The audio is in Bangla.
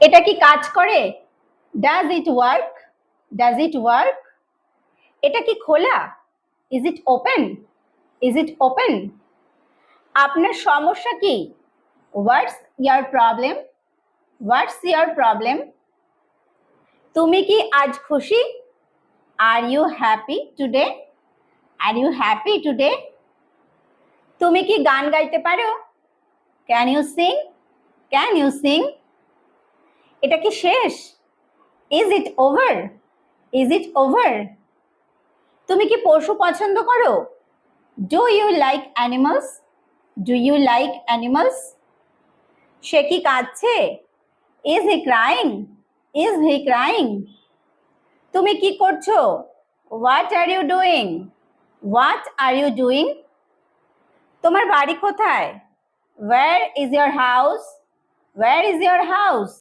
এটা কি কাজ করে? Does it work? Does it work? এটা কি খোলা? Is it open? Is it open? আপনার সমস্যা কি? What's your problem? What's your problem? তুমি কি আজ খুশি? Are you happy today? Are you happy today? তুমি কি গান গাইতে পারো? Can you sing? Can you sing? এটা কি শেষ? Is it over? Is it over? তুমি কি পশু পছন্দ করো? Do you like animals? Do you like animals? সে কি কাঁদছে? Is he crying? Is he crying? তুমি কি করছো? What are you doing? What are you doing? তোমার বাড়ি কোথায়? Where is your house? Where is your house?